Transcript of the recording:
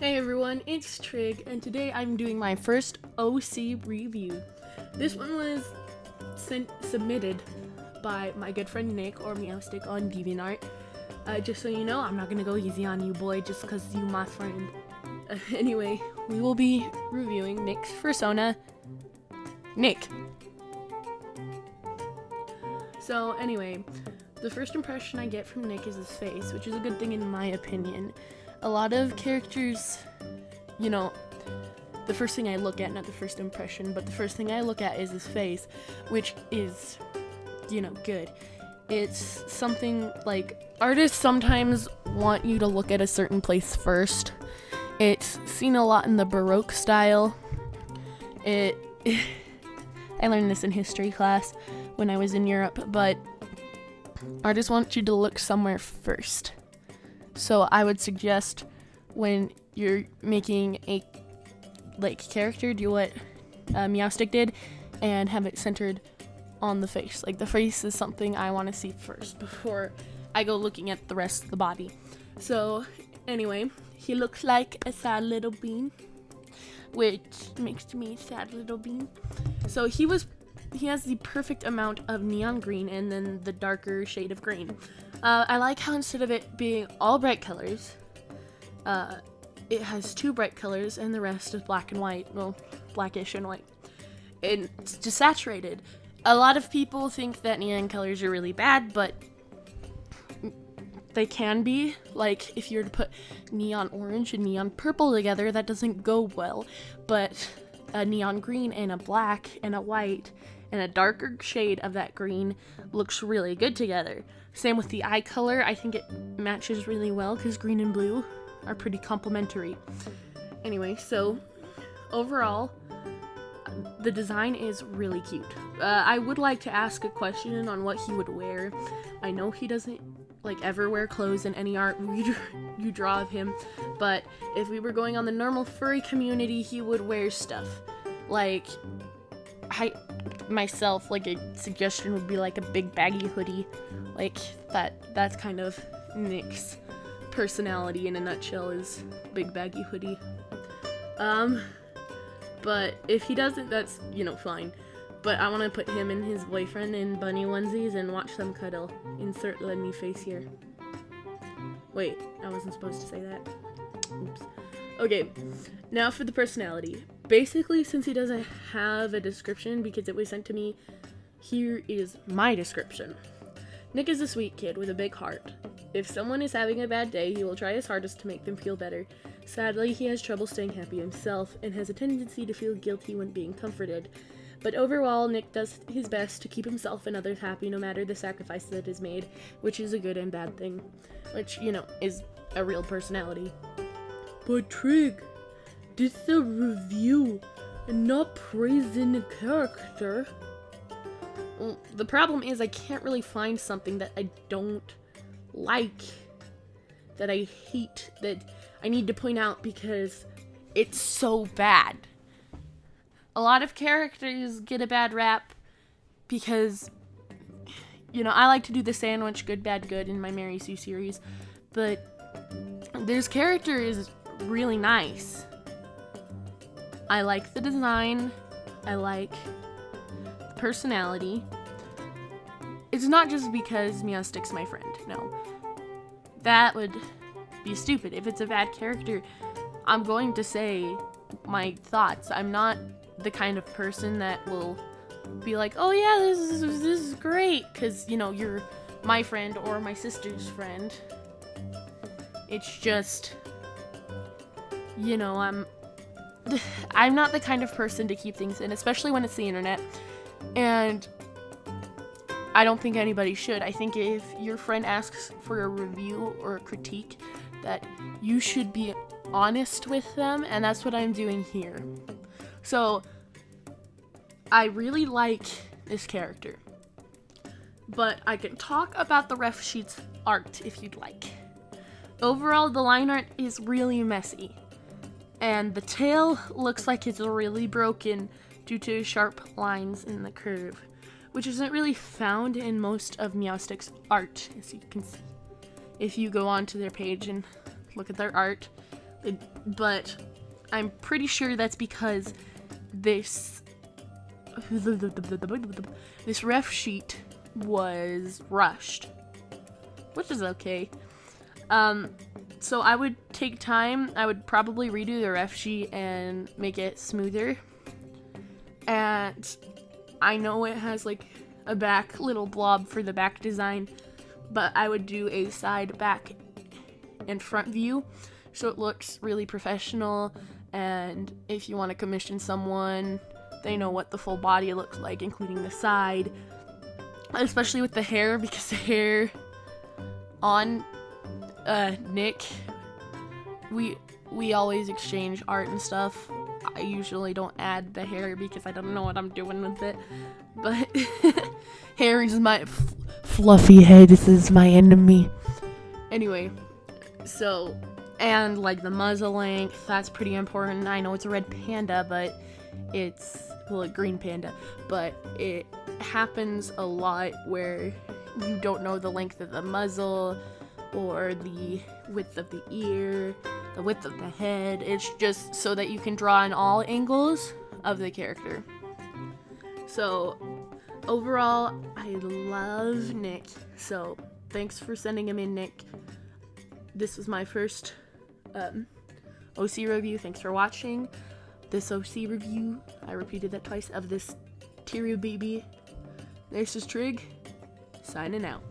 Hey everyone, it's Trig, and today I'm doing my first OC review. This one was submitted by my good friend Nick, or Meowstick on DeviantArt. Just so you know, I'm not gonna go easy on you, boy, just cause you my friend. Anyway, we will be reviewing Nick's persona, Nick. So anyway, the first impression I get from Nick is his face, which is a good thing in my opinion. A lot of characters, the first thing I look at, not the first impression, but the first thing I look at is his face, which is, good. It's something like, artists sometimes want you to look at a certain place first. It's seen a lot in the Baroque style. I learned this in history class when I was in Europe, but artists want you to look somewhere first. So I would suggest when you're making a character, do what Meowstick did and have it centered on the face. Like, the face is something I want to see first before I go looking at the rest of the body. So anyway, he looks like a sad little bean, which makes me a sad little bean. So he has the perfect amount of neon green and then the darker shade of green. I like how instead of it being all bright colors, it has two bright colors and the rest is black and white. Well, blackish and white. It's just saturated. A lot of people think that neon colors are really bad, but they can be. Like, if you were to put neon orange and neon purple together, that doesn't go well. But a neon green and a black and a white and a darker shade of that green looks really good together. Same with the eye color. I think it matches really well because green and blue are pretty complementary. Anyway, so overall, the design is really cute. I would like to ask a question on what he would wear. I know he doesn't ever wear clothes in any art you draw of him, but if we were going on the normal furry community, he would wear stuff. Myself, a suggestion would be a big baggy hoodie. That's kind of Nick's personality in a nutshell, is big baggy hoodie. But if he doesn't, that's, fine. But I want to put him and his boyfriend in bunny onesies and watch them cuddle. Insert Lenny face here. Wait, I wasn't supposed to say that. Oops. Okay, now for the personality. Basically, since he doesn't have a description because it was sent to me, here is my description. Nick is a sweet kid with a big heart. If someone is having a bad day, he will try his hardest to make them feel better. Sadly, he has trouble staying happy himself and has a tendency to feel guilty when being comforted. But overall, Nick does his best to keep himself and others happy no matter the sacrifice that is made, which is a good and bad thing, which, is a real personality. But Trig, this is a review and not praising the character. Well, the problem is I can't really find something that I don't like, that I hate, that I need to point out because it's so bad. A lot of characters get a bad rap because, I like to do the sandwich good, bad, good in my Mary Sue series, but this character is really nice. I like the design. I like the personality. It's not just because Meowstick's my friend. No. That would be stupid. If it's a bad character, I'm going to say my thoughts. I'm not the kind of person that will be like, oh yeah, this is great, because, you're my friend or my sister's friend. It's just, I'm not the kind of person to keep things in, especially when it's the internet, and I don't think anybody should. I think if your friend asks for a review or a critique, that you should be honest with them, and that's what I'm doing here. So, I really like this character, but I can talk about the ref sheet's art if you'd like. Overall, the line art is really messy, and the tail looks like it's really broken due to sharp lines in the curve, which isn't really found in most of Meowstick's art, as you can see. If you go onto their page and look at their art, but I'm pretty sure that's because this ref sheet was rushed, which is okay. So I would take time. I would probably redo the ref sheet and make it smoother. And I know it has like a back little blob for the back design, but I would do a side, back, and front view so it looks really professional. And if you want to commission someone, they know what the full body looks like, including the side, especially with the hair, because the hair on Nick, we always exchange art and stuff. I usually don't add the hair because I don't know what I'm doing with it, but hair is my fluffy head. This is my enemy. Anyway, so, and like the muzzle length, that's pretty important. I know it's a red panda, but it's, well, a green panda, but it happens a lot where you don't know the length of the muzzle or the width of the ear, the width of the head. It's just so that you can draw in all angles of the character. So overall, I love Nick. So thanks for sending him in, Nick. This was my first OC review. Thanks for watching this OC review. I repeated that twice, of this Tyrio baby. This is Trig, signing out.